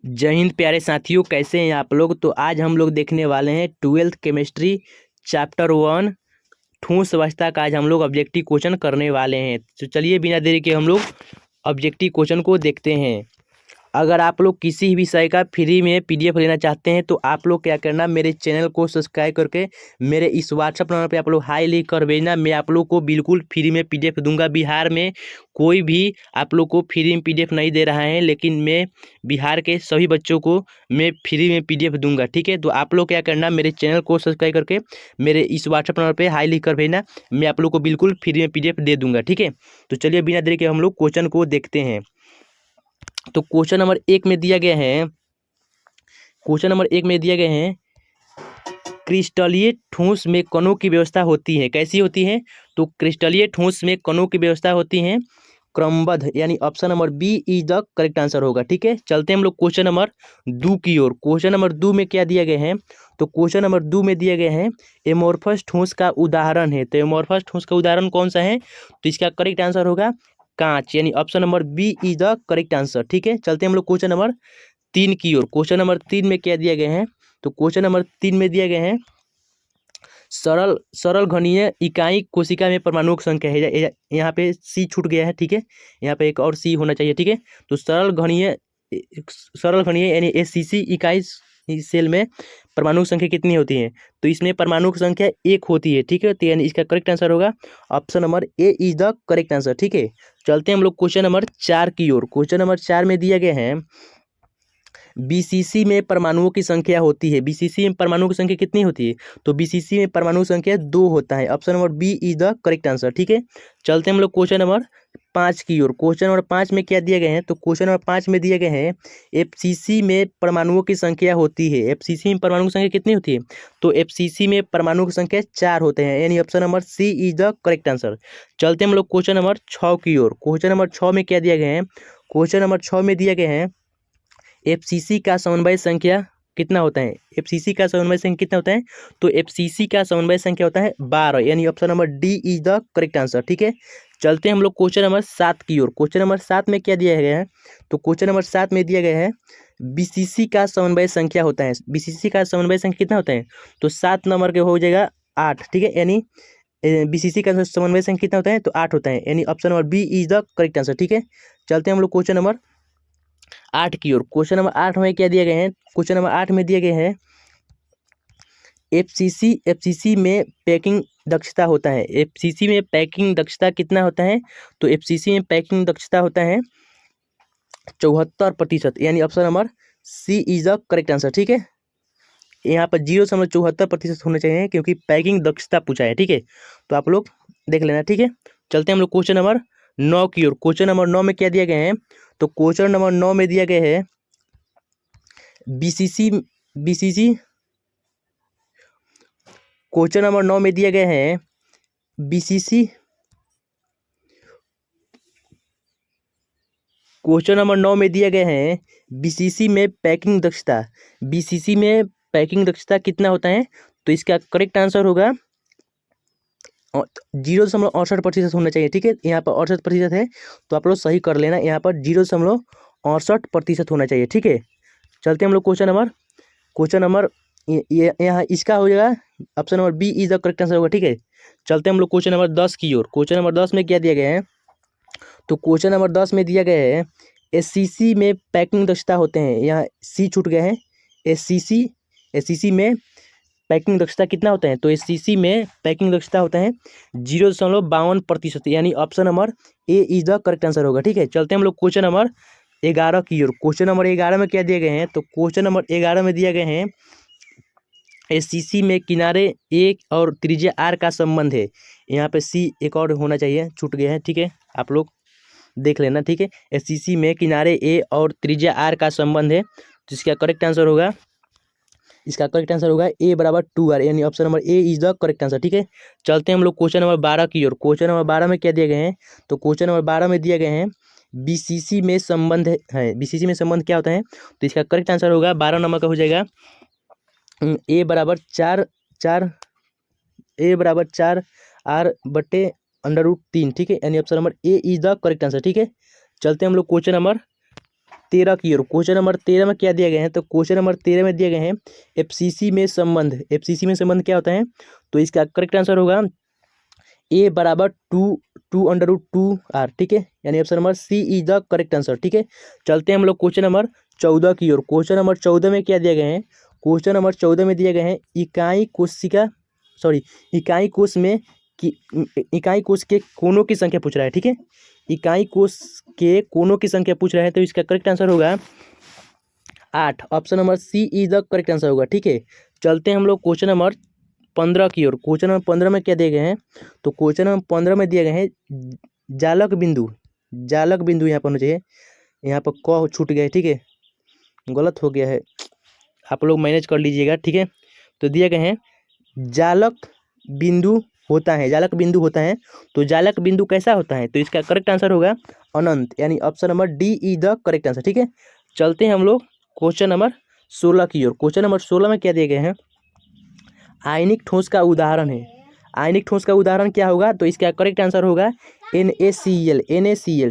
जय हिंद प्यारे साथियों, कैसे हैं आप लोग। तो आज हम लोग देखने वाले हैं 12th केमिस्ट्री चैप्टर 1 ठोस अवस्था का। आज हम लोग ऑब्जेक्टिव क्वेश्चन करने वाले हैं। तो चलिए बिना देरी के हम लोग ऑब्जेक्टिव क्वेश्चन को देखते हैं। अगर आप लोग किसी भी विषय का फ्री में पीडीएफ लेना चाहते हैं तो आप लोग क्या करना, मेरे चैनल को सब्सक्राइब करके मेरे इस व्हाट्सअप नंबर पे आप लोग हाई लिख कर भेजना। मैं आप लोग को बिल्कुल फ्री में पीडीएफ दूंगा। बिहार में कोई भी आप लोग को फ्री में पीडीएफ नहीं दे रहा है, लेकिन मैं बिहार के सभी बच्चों को मैं फ्री में पीडीएफ दूंगा। ठीक है, तो आप लोग क्या करना, मेरे चैनल को सब्सक्राइब करके मेरे इस व्हाट्सअप नंबर पर हाई लिख कर भेजना। मैं आप लोग को बिल्कुल फ्री में पीडीएफ दे दूंगा। ठीक है, तो चलिए बिना देरी के हम लोग क्वेश्चन को देखते हैं। तो क्वेश्चन नंबर 1 में दिया गया है, क्रिस्टलीय ठोस में कणों की व्यवस्था होती है। कैसी होती है? तो क्रिस्टलीय ठोस में कणों की व्यवस्था होती है क्रमबद्ध, यानी option number B is the correct answer होगा। ठीक है, चलते हैं हम लोग क्वेश्चन नंबर 2 की ओर। क्वेश्चन नंबर 2 में क्या दिया गया है? तो क्वेश्चन नंबर 2 में दिया गया है एमोर्फस ठोस का उदाहरण है। तो एमोर्फस ठोस का उदाहरण कौन सा है? तो इसका करेक्ट आंसर होगा कांच, यानी option number B is the correct answer. ठीक है, चलते हैं हम लोग क्वेश्चन नंबर 3 की ओर। क्वेश्चन नंबर 3 में क्या दिया गया है? तो क्वेश्चन नंबर 3 में दिया गया है सरल सरल घनीय इकाई कोशिका में परमाणु की संख्या है। यहाँ पे सी छूट गया है। ठीक है, यहाँ पे एक और सी होना चाहिए। ठीक है, तो सरल घनीय यानी एससीसी इकाई इस सेल में परमाणु की संख्या कितनी होती है? तो इसमें परमाणु की संख्या 1 होती है। ठीक है, तो यानी इसका करेक्ट आंसर होगा option number A is the correct answer. ठीक है, चलते हैं हम लोग क्वेश्चन नंबर 4 की ओर। क्वेश्चन नंबर 4 में दिया गया है बीसीसी में परमाणुओं की संख्या होती है। बीसीसी में परमाणु की संख्या कितनी होती है? तो बीसीसी में परमाणु संख्या 2 होता है। Option number B is the correct answer. ठीक है, चलते हैं हम लोग क्वेश्चन नंबर 5 की ओर। क्वेश्चन नंबर 5 में क्या दिया गया है? तो क्वेश्चन नंबर 5 में दिया गया है एफसीसी में परमाणुओं की संख्या होती है। एफसीसी में परमाणु की संख्या कितनी होती है? तो एफसीसी में परमाणु की संख्या 4 होते हैं, यानी option number C is the correct answer. चलते हैं हम लोग क्वेश्चन नंबर 6 की ओर। क्वेश्चन नंबर 6 में क्या दिया गया है? क्वेश्चन नंबर 6 में दिया गया है एफसीसी का समन्वय संख्या कितना होता है? एफसीसी का समन्वय संख्या कितना होता है? तो एफसीसी का समन्वय संख्या होता है 12, यानी option number D is the correct answer. ठीक है, चलते हैं हम लोग क्वेश्चन नंबर 7 की ओर। क्वेश्चन नंबर 7 में क्या दिया गया है? तो क्वेश्चन नंबर 7 में दिया गया है बीसीसी का समन्वय संख्या होता है। बीसीसी का समन्वय संख्या कितना होता है? तो 7 नंबर के हो जाएगा 8। ठीक है, यानी बीसीसी का समन्वय संख्या कितना होता है? तो 8 होता है, यानी option number B is the correct answer. ठीक है, चलते हैं हम लोग क्वेश्चन नंबर 8 की ओर। क्वेश्चन नंबर 8 में क्या दिया गया है? क्वेश्चन नंबर 8 में दिया गया है एफसीसी में पैकिंग दक्षता होता है। एफसीसी में पैकिंग दक्षता कितना होता है? तो एफसीसी में पैकिंग दक्षता होता है 74%, यानी option number C is the correct answer. ठीक है, यहाँ पर 0.74% होना चाहिए, क्योंकि पैकिंग दक्षता पूछा है। ठीक है, तो आप लोग देख लेना। ठीक है, चलते हैं हम लोग क्वेश्चन नंबर 9 की ओर। क्वेश्चन नंबर 9 में क्या दिया गया है? तो क्वेश्चन नंबर 9 में दिया गया है बीसीसी बीसीसी क्वेश्चन नंबर 9 में दिया गया है बीसीसी क्वेश्चन नंबर 9 में दिया गया है बीसीसी में पैकिंग दक्षता। बीसीसी में पैकिंग दक्षता कितना होता है? तो इसका करेक्ट आंसर होगा 0.68% होना चाहिए। ठीक है, यहाँ पर 68% है, तो आप लोग सही कर लेना। यहाँ पर 0.68% होना चाहिए। ठीक है, चलते हम लोग क्वेश्चन नंबर ये यहाँ इसका हो जाएगा option number B is the correct answer होगा। ठीक है, चलते हम लोग क्वेश्चन नंबर 10 की ओर। क्वेश्चन नंबर 10 में क्या दिया गया है? तो क्वेश्चन नंबर 10 में दिया गया है एससीसी में पैकिंग दक्षता होते हैं। यहाँ सी छूट गया है। एससीसी में पैकिंग दक्षता कितना होता है? तो एससीसी में पैकिंग दक्षता होता है 0.52%, यानी option number A is the correct answer होगा। ठीक है, चलते हम लोग क्वेश्चन नंबर 11 की ओर। क्वेश्चन नंबर 11 में क्या दिए गए हैं? तो क्वेश्चन नंबर 11 में दिया गए हैं एससीसी में किनारे ए और त्रिज्या आर का संबंध है। यहाँ पे सी एक और होना चाहिए, छूट गया है। ठीक है, आप लोग देख लेना। ठीक है, एससीसी में किनारे ए और त्रिज्या आर का संबंध है, तो इसका करेक्ट आंसर होगा ए बराबर 2r, यानी option number A is the correct answer. ठीक है, चलते हैं हम लोग क्वेश्चन नंबर 12 की ओर। क्वेश्चन नंबर 12 में क्या दिए गए हैं? तो क्वेश्चन नंबर 12 में दिए गए हैं बीसीसी में संबंध है। बीसीसी में संबंध क्या होता है? तो इसका करेक्ट आंसर होगा 12 नंबर का हो जाएगा ए बराबर 4 आर बटे √3। ठीक है, यानी option number A is the correct answer. ठीक है, चलते हैं हम लोग क्वेश्चन नंबर 13 की ओर। क्वेश्चन नंबर 13 में क्या दिया गया है? तो क्वेश्चन नंबर 13 में दिया गया है एफसीसी में संबंध। एफसीसी में संबंध क्या होता है? तो इसका करेक्ट आंसर होगा ए बराबर टू अंडर रूट 2 आर, ठीक है, यानी option number C is the correct answer, ठीक है। चलते हैं हम लोग क्वेश्चन नंबर 14 की ओर। क्वेश्चन नंबर 14 में क्या दिया गया है? क्वेश्चन नंबर 14 में दिया गया है इकाई कोश में कि इकाई कोश के कोनों की संख्या पूछ रहा है, ठीक है। इकाई कोश के कोनों की संख्या पूछ रहा है, तो इसका करेक्ट आंसर होगा 8। Option number C is the correct answer होगा, ठीक है। चलते हैं हम लोग क्वेश्चन नंबर 15 की ओर। क्वेश्चन नंबर 15 में क्या दिए गए हैं? तो क्वेश्चन नंबर 15 में दिए गए हैं जालक बिंदु। जालक बिंदु यहाँ पर होना चाहिए, यहाँ पर क छूट गया है, ठीक है, गलत हो गया है, आप लोग मैनेज कर लीजिएगा, ठीक है। तो दिए गए हैं जालक बिंदु होता है, जालक बिंदु होता है। तो जालक बिंदु कैसा होता है? तो इसका करेक्ट आंसर होगा अनंत, यानी option number D is the correct answer, ठीक है। चलते हैं हम लोग क्वेश्चन नंबर 16 की ओर। क्वेश्चन नंबर 16 में क्या दिए गए हैं? आयनिक ठोस का उदाहरण है। आयनिक ठोस का उदाहरण क्या होगा? तो इसका करेक्ट आंसर होगा NaCl,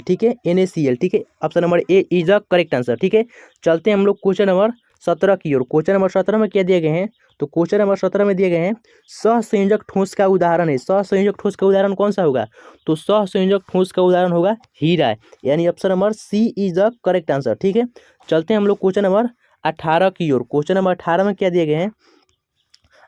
ठीक है, NaCl, ठीक है। Option number A is the correct answer, ठीक है। चलते हैं हम लोग क्वेश्चन नंबर 17 की ओर। क्वेश्चन नंबर 17 में क्या दिए गए हैं? तो क्वेश्चन नंबर 17 में दिए गए हैं सहसंयोजक ठोस का उदाहरण है। सहसंयोजक ठोस का उदाहरण कौन सा होगा? तो सहसंयोजक ठोस का उदाहरण होगा हीरा, यानी option number C is the correct answer, ठीक है। चलते हैं हम लोग क्वेश्चन नंबर 18 की ओर। क्वेश्चन नंबर 18 में क्या दिए गए हैं?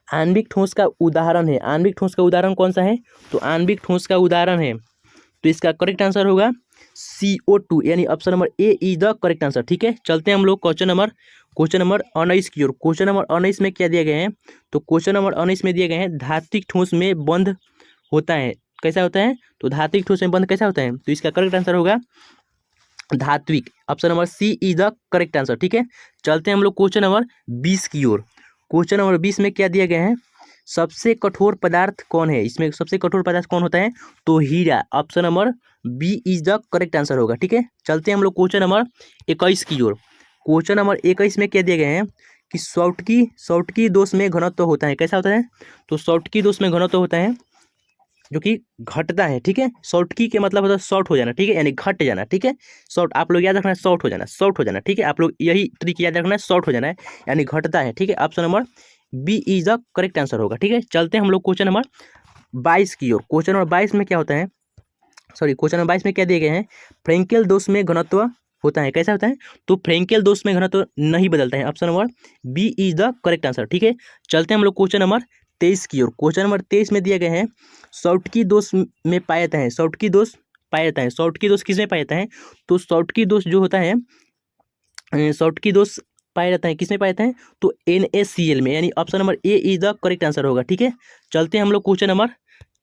आणविक ठोस का उदाहरण है। आणविक ठोस का उदाहरण कौन सा है? तो आणविक ठोस का उदाहरण है, तो इसका करेक्ट आंसर होगा CO2, यानी option number A is the correct answer, ठीक है। चलते हैं हम लोग क्वेश्चन नंबर 19 की ओर। क्वेश्चन नंबर 19 में क्या दिए गए हैं? तो क्वेश्चन नंबर 19 में दिए गए हैं धात्विक ठोस में बंध होता है। कैसा होता है? तो धात्विक ठोस में बंध कैसा होता है? तो इसका करेक्ट आंसर होगा धात्विक, option number C is the correct answer, ठीक है। चलते हैं हम लोग क्वेश्चन नंबर 20 की ओर। क्वेश्चन नंबर 20 में क्या दिया गया है? सबसे कठोर पदार्थ कौन है? इसमें सबसे कठोर पदार्थ कौन होता है? तो हीरा, option number B is the correct answer होगा, ठीक है। चलते हैं हम लोग क्वेश्चन नंबर 21 की ओर। क्वेश्चन नंबर 21 में क्या दिए गए हैं कि सौटकी दोष में घनत्व होता है। कैसा होता है? तो सौटकी दोष में घनत्व होता है जो कि घटता है, ठीक है। सौटकी के मतलब होता है शॉर्ट हो जाना, ठीक है, यानी घट जाना, ठीक है। शॉर्ट आप लोग याद रखना है, शॉर्ट हो जाना, शॉर्ट हो जाना, ठीक है। आप लोग यही ट्रिक याद रखना है, शॉर्ट हो जाना है यानी घटता है, ठीक है। Option number B is the correct answer होगा, ठीक है। चलते हैं हम लोग क्वेश्चन नंबर 22 की ओर। क्वेश्चन नंबर 22 में क्या होता है? क्वेश्चन नंबर 22 में क्या दिए गए हैं? फ्रेंकेल दोष में घनत्व होता है। कैसा होता है? तो फ्रेंकेल दोष में घनत्व नहीं बदलता है, option number B is the correct answer, ठीक है। चलते हैं हम लोग क्वेश्चन नंबर 23 की ओर। क्वेश्चन नंबर 23 में दिए गए हैं सौटकी दोष में पाया जाता है। सौटकी दोष पाया जाता है। सौटकी दोष किस में पाया जाता है? तो सौटकी दोष जो होता है, सौटकी दोष पाया जाता है किस में पाया जाता है? तो NaCl में, यानी option number A is the correct answer होगा, ठीक है। चलते हैं हम लोग क्वेश्चन नंबर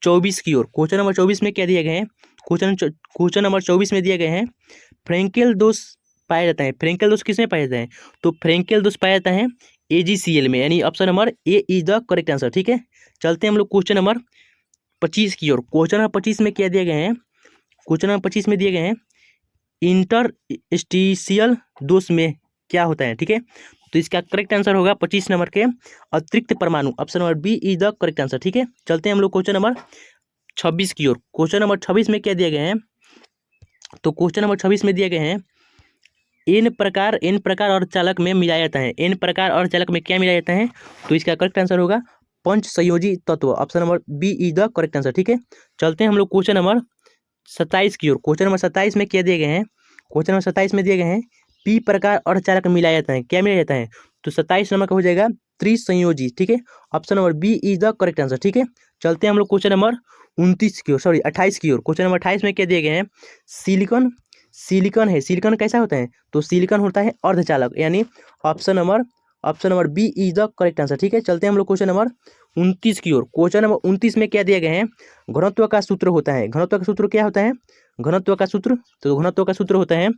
24 की ओर। क्वेश्चन नंबर 24 में क्या दिए गए हैं? क्वेश्चन नंबर 24 में दिए गए हैं फ्रेंकेल दोष पाया जाता है। फ्रेंकेल दोष किस में पाया जाता है? तो फ्रेंकेल दोष पाया जाता है AgCl में, यानी option number A is the correct answer, ठीक है। चलते हैं हम लोग क्वेश्चन नंबर 25 की ओर। क्वेश्चन नंबर 25 में क्या दिए गए हैं? क्वेश्चन नंबर 25 में दिए गए हैं इंटरस्टिशियल दोष में क्या होता है, ठीक है। तो इसका करेक्ट आंसर होगा 25 नंबर के अतिरिक्त परमाणु, option number B is the correct answer, ठीक है। चलते हैं हम लोग क्वेश्चन नंबर 26 की ओर। क्वेश्चन नंबर 26 में क्या दिए गए हैं? तो क्वेश्चन नंबर 26 में दिए गए हैं एन प्रकार और चालक में मिलाया जाता है। एन प्रकार और चालक में क्या मिलाया जाता है? तो इसका करेक्ट आंसर होगा पंच संयोजी तत्व, option number B is the correct answer, ठीक है। चलते हैं हम लोग क्वेश्चन नंबर 27 की ओर। क्वेश्चन नंबर 27 में क्या दिए गए हैं? क्वेश्चन नंबर 27 में दिए गए हैं पी प्रकार और चालक मिलाया जाता है। क्या मिलाया जाता है? तो 27 नंबर का हो जाएगा त्रिसंयोजी, ठीक है। Option number B is the correct answer, ठीक है। चलते हैं हम लोग क्वेश्चन नंबर 28 की ओर। क्वेश्चन नंबर 28 में क्या दिए गए हैं? सिलिकॉन है। सिलिकॉन कैसा होता है? तो सिलिकॉन होता है अर्धचालक, यानी option number B is the correct answer, ठीक है। चलते हैं हम लोग क्वेश्चन नंबर 29 की ओर। क्वेश्चन नंबर 29 में क्या दिए गए हैं? घनत्व का सूत्र होता है। घनत्व का सूत्र क्या होता है? घनत्व का सूत्र होता है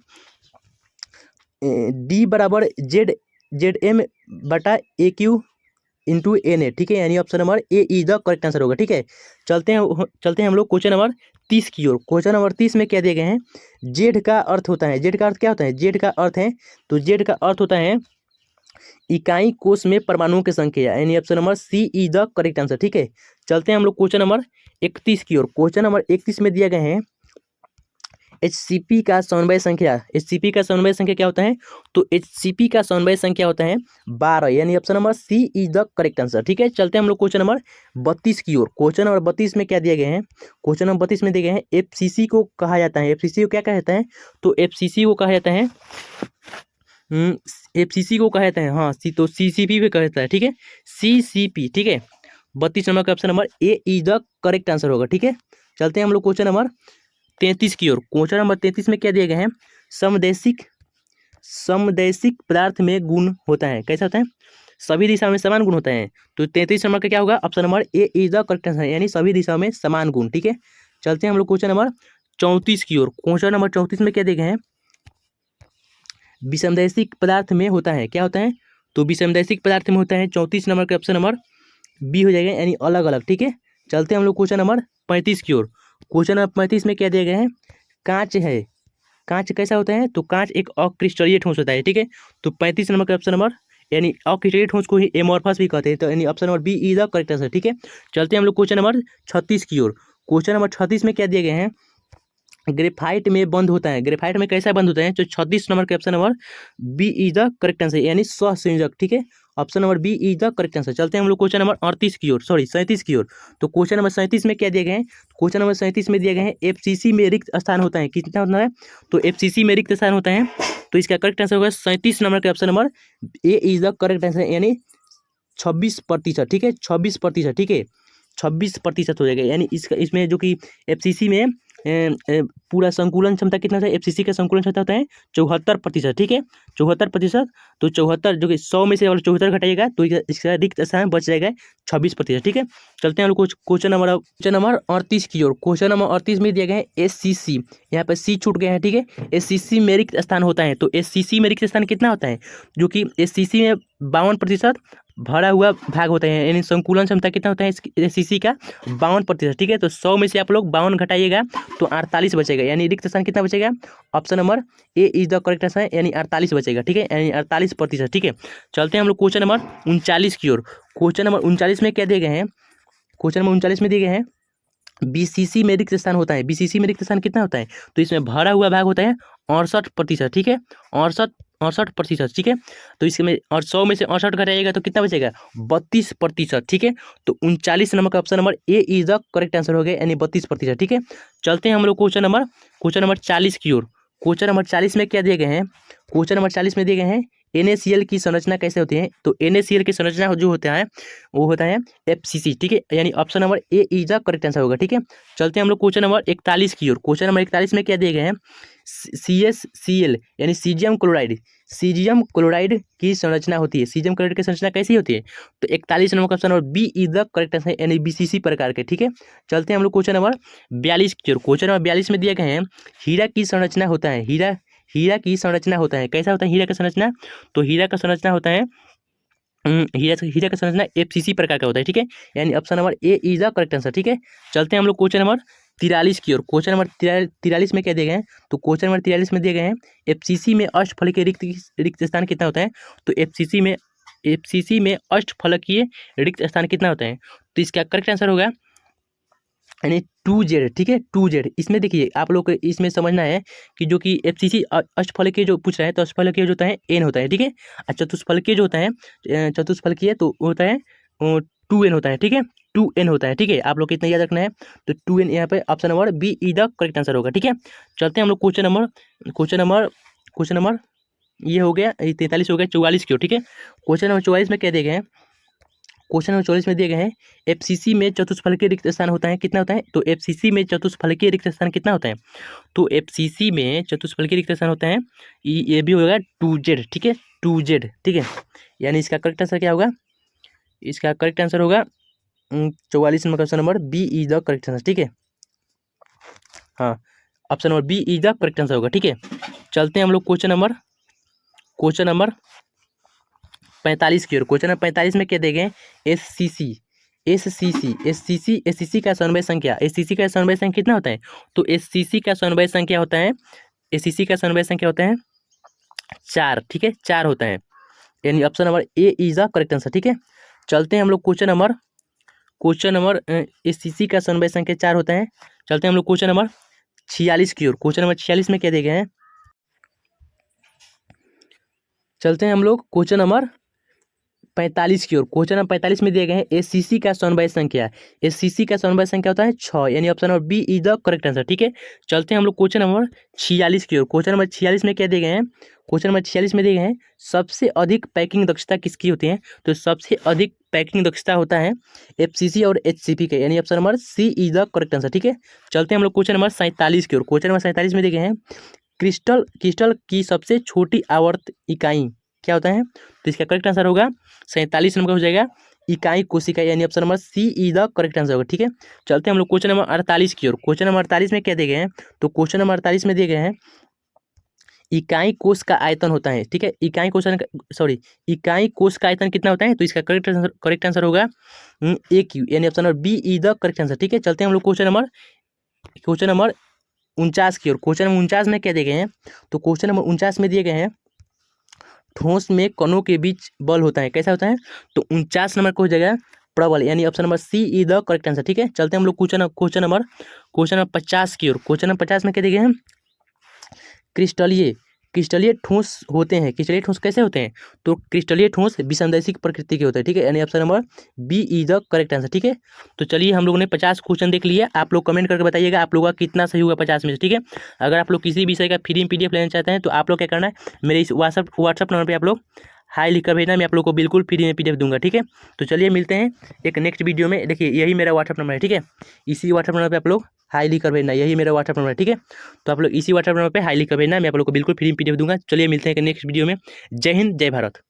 D बराबर ZM बटा AQ इंटू Na, ठीक है, यानी option number A is the correct answer होगा, ठीक है। चलते हैं हम लोग क्वेश्चन नंबर 30 की ओर। क्वेश्चन नंबर 30 में क्या दिए गए हैं? जेड का अर्थ होता है। जेड का अर्थ क्या होता है? जेड का अर्थ है, तो जेड का अर्थ होता है इकाई कोश में परमाणुओं की संख्या, यानी option number C is the correct answer, ठीक है। चलते हैं हम लोग क्वेश्चन नंबर 31 की ओर। क्वेश्चन नंबर 31 में दिए गए हैं HCP का समन्वय संख्या, HCP का समन्वय संख्या क्या होता है? तो HCP का समन्वय संख्या होता है 12, यानी option number C is the correct answer. ठीक है, चलते हैं हम लोग क्वेश्चन नंबर 32 की ओर। क्वेश्चन नंबर 32 में क्या दिए गए हैं? क्वेश्चन नंबर 32 में दिए गए हैं FCC को कहा जाता है, FCC को क्या कहा जाता है? तो FCC को कहा जाता है FCC को कहा जाता है, हाँ तो CCP भी कहा जाता है। ठीक है, CCP। ठीक है, 32 नंबर का option number A is the correct answer होगा। ठीक है, चलते हैं हम लोग क्वेश्चन नंबर 33 की ओर। क्वेश्चन नंबर 33 में क्या दिए गए हैं? समदैशिक पदार्थ में गुण होता है, कैसा होता है? सभी दिशा में समान गुण होता है। तो 33 नंबर का क्या होगा? Option number A is the correct answer, यानी सभी दिशा में समान गुण। ठीक है, चलते हैं हम लोग क्वेश्चन नंबर 34 की ओर। क्वेश्चन नंबर 34 में क्या दिए गए हैं? विषमदैशिक पदार्थ में होता है, क्या होता है? तो विषमदैशिक पदार्थ में होता है। 34 नंबर का ऑप्शन नंबर बी हो जाएगा, यानी अलग अलग। ठीक है, चलते हैं हम लोग क्वेश्चन नंबर 35 की ओर। क्वेश्चन नंबर 35 में क्या दिया गया है? कांच है, कांच कैसा होता है? तो कांच एक अक्रिस्टलीय ठोस होता है। ठीक है, तो 35 नंबर का ऑप्शन नंबर, यानी अक्रिस्टलीय ठोस को ही एमोर्फस भी कहते हैं, तो यानी option number B is the correct answer. ठीक है, चलते हैं हम लोग क्वेश्चन नंबर 36 की ओर। क्वेश्चन नंबर 36 में क्या दिए गए हैं? ग्रेफाइट में बंद होता है, ग्रेफाइट में कैसा बंद होता है? तो 36 नंबर के option number B is the correct answer, यानी सहसंयोजक। ठीक है, option number B is the correct answer. चलते हैं हम लोग क्वेश्चन नंबर 38 की ओर, सॉरी 37 की ओर। तो क्वेश्चन नंबर 37 में क्या दिए गए हैं? क्वेश्चन नंबर 37 में दिए गए हैं FCC में रिक्त स्थान होता है, कितना होता है? तो FCC में रिक्त स्थान होता है, तो इसका करेक्ट आंसर होगा 37 नंबर के option number A is the correct answer, यानी 26%। ठीक है, 26%। ठीक है, 26% हो जाएगा, यानी इसका इसमें जो कि FCC में पूरा संकुलन क्षमता कितना होता है? FCC का संकुलन क्षमता होता है 74%। ठीक है, 74%। तो 74 जो कि 100 में से अगर 74 घटाइएगा तो इसका रिक्त स्थान बच जाएगा 26%। ठीक है, चलते हैं हम लोग क्वेश्चन नंबर 38 की ओर। क्वेश्चन नंबर 38 में दिया गया है SCC, यहाँ पे सी छूट गया है। ठीक है, SCC में रिक्त स्थान होता है, तो SCC में रिक्त स्थान कितना होता है? जो कि SCC में 52% भरा हुआ भाग होता है, यानी संकुलन क्षमता कितना होता है SCC का? 52%। ठीक है, तो 100 में से आप लोग 52 घटाइएगा तो 48 बचेगा, यानी रिक्त स्थान कितना बचेगा? Option number A is the correct answer, यानी 48 बचेगा। ठीक है, यानी 48%। ठीक है, चलते हैं हम लोग क्वेश्चन नंबर 39 की ओर। क्वेश्चन नंबर 39 में क्या दिए गए हैं? क्वेश्चन नंबर 39 में दिए गए हैं BCC में रिक्त स्थान होता है, BCC में रिक्त स्थान कितना होता है? तो इसमें भरा हुआ भाग होता है 68%। ठीक है, 68%। ठीक है, तो इसमें और 100 में से 68 घटाइएगा तो कितना बचेगा? 32%। ठीक है, तो 39 नंबर का option number A is the correct answer हो गया, यानी 32%। ठीक है, चलते हैं हम लोग क्वेश्चन नंबर 40 की ओर। क्वेश्चन नंबर 40 में क्या दिए गए हैं? क्वेश्चन नंबर 40 में दिए गए हैं NaCl की संरचना कैसे होती है? तो NaCl की संरचना जो होता है वो होता है FCC। ठीक है, यानी option number A is the correct answer होगा। ठीक है, चलते हैं हम लोग क्वेश्चन नंबर 41 की ओर। क्वेश्चन नंबर 41 में क्या दिए गए हैं? CSCl यानी सीजियम क्लोराइड की संरचना होती है। सीजियम क्लोराइड की संरचना कैसी होती है? तो 41 नंबर का option number B is the correct answer, यानी BCC प्रकार के। ठीक है, चलते हैं हम लोग क्वेश्चन नंबर 42 की ओर। क्वेश्चन नंबर 42 में दिए गए हैं हीरा की संरचना होता है, हीरा की संरचना होता है, कैसा होता है हीरा का संरचना? तो हीरा का संरचना होता है हीरा का संरचना FCC प्रकार का होता है। ठीक है, यानी option number A is the correct answer. ठीक है, चलते हैं हम लोग क्वेश्चन नंबर 43 की ओर। क्वेश्चन नंबर 43 में क्या दिए गए हैं? तो क्वेश्चन नंबर 43 में दिए गए हैं FCC में अष्टफलकीय रिक्त स्थान कितना होता है? तो FCC में अष्टफलकीय रिक्त स्थान कितना होता है? तो इसका करेक्ट आंसर होगा यानी 2Z। ठीक है, 2Z। इसमें देखिए आप लोग को इसमें समझना है कि जो कि FCC अष्टफलकीय जो पूछ रहा है, तो अष्टफलकीय जो होता है N होता है। ठीक है, चतुष्फलकीय जो होता है चतुष्फलकीय तो होता है 2N होता है। ठीक है, 2N होता है। ठीक है, आप लोग को इतना याद रखना है। तो 2N यहाँ पे option number B is the correct answer होगा। ठीक है, चलते हैं हम लोग क्वेश्चन नंबर ये हो गया 43 हो गया 44 की ओर। ठीक है, क्वेश्चन नंबर 44 में क्या दिए गए हैं? क्वेश्चन नंबर 44 में दिए गए हैं FCC में चतुष्फलकीय रिक्त स्थान होता है, कितना होता है? तो FCC में चतुष्फलकीय रिक्त स्थान कितना होता है? तो FCC में चतुष्फलकीय रिक्त स्थान होता है, ये भी होगा 2Z। ठीक है, 2Z। ठीक है, यानी इसका करेक्ट आंसर क्या होगा? इसका करेक्ट आंसर होगा 44 नंबर का option number B is the correct answer. ठीक है, हाँ option number B is the correct answer होगा। ठीक है, चलते हैं हम लोग क्वेश्चन नंबर 45 की ओर। क्वेश्चन नंबर 45 में क्या दिए गए? SCC का समन्वय संख्या, SCC का समन्वय संख्या कितना होता है? तो SCC का समन्वय संख्या होता है, SCC का समन्वय संख्या होता है 4। ठीक है, 4 होता है, यानी option number A is the correct answer. ठीक है, चलते हैं हम लोग क्वेश्चन नंबर SCC का समन्वय संख्या 4 होता है। चलते हैं हम लोग क्वेश्चन नंबर 46 की ओर। क्वेश्चन नंबर 46 में क्या दिए गए हैं, चलते हैं हम लोग क्वेश्चन नंबर 45 की ओर। क्वेश्चन नंबर 45 में दिए गए हैं एससीसी का समवाय संख्या। एससीसी का समवाय संख्या होता है 6, यानी option number B is the correct answer. ठीक है, चलते हैं हम लोग क्वेश्चन नंबर 46 की ओर। क्वेश्चन नंबर 46 में क्या दिए गए हैं, क्वेश्चन नंबर 46 में दिए गए हैं सबसे अधिक पैकिंग दक्षता किसकी होती है। तो सबसे अधिक पैकिंग दक्षता होता है एफसीसी और एचसीपी के, यानी option number C is the correct answer. ठीक है, चलते हैं हम लोग क्वेश्चन नंबर 47 की ओर। क्वेश्चन नंबर 47 में दिए गए हैं क्रिस्टल क्रिस्टल की सबसे छोटी आवर्त इकाई क्या होता है। तो इसका करेक्ट आंसर होगा 47 नंबर हो जाएगा इकाई कोशिका, यानी option number C is the correct answer होगा। ठीक है, चलते हैं हम लोग क्वेश्चन नंबर 48 की ओर। क्वेश्चन नंबर 48 में क्या दिए गए हैं, तो क्वेश्चन नंबर 48 में दिए गए हैं इकाई कोश का आयतन होता है। ठीक है, इकाई कोश का आयतन कितना होता है। तो इसका करेक्ट आंसर होगा AQ, यानी option number B is the correct answer. ठीक है, चलते हैं हम लोग क्वेश्चन नंबर 49 की ओर। क्वेश्चन नंबर 49 में क्या दिए गए हैं, तो क्वेश्चन नंबर 49 में दिए गए हैं ठोस में कणों के बीच बल होता है, कैसा होता है। तो 49 नंबर को हो जाएगा प्रबल, यानी option number C is the correct answer. ठीक है, चलते हैं हम लोग क्वेश्चन नंबर 50 की ओर। क्वेश्चन नंबर 50 में क्या दिए गए हैं क्रिस्टलीय ठोस होते हैं। क्रिस्टलीय ठोस कैसे होते हैं, तो क्रिस्टलीय ठोस विसंदैशिक प्रकृति के होते हैं। ठीक है, यानी option number B is the correct answer. ठीक है, तो चलिए हम लोगों ने 50 क्वेश्चन देख लिया। आप लोग कमेंट करके बताइएगा आप लोगों का कितना सही हुआ 50 में से। ठीक है, अगर आप लोग किसी विषय का फ्री में PDF लेना चाहते हैं तो आप लोग क्या करना है, मेरे इस व्हाट्सअप नंबर पर आप लोग हाई लिखकर भेजना, मैं आप लोग को बिल्कुल फ्री में PDF दूंगा। ठीक है, तो चलिए मिलते हैं एक नेक्स्ट वीडियो में। देखिए यही मेरा व्हाट्सअप नंबर है। ठीक है, इसी व्हाट्सअप नंबर पे आप लोग हाई लिखकर भेजना, यही मेरा व्हाट्सअप नंबर है। ठीक है, तो आप लोग इसी व्हाट्सअप नंबर पे हाई लिखकर भेजना, मैं आप लोग को बिल्कुल फ्री में PDF दूंगा। चलिए मिलते हैं एक नेक्स्ट वीडियो में। जय हिंद, जय भारत।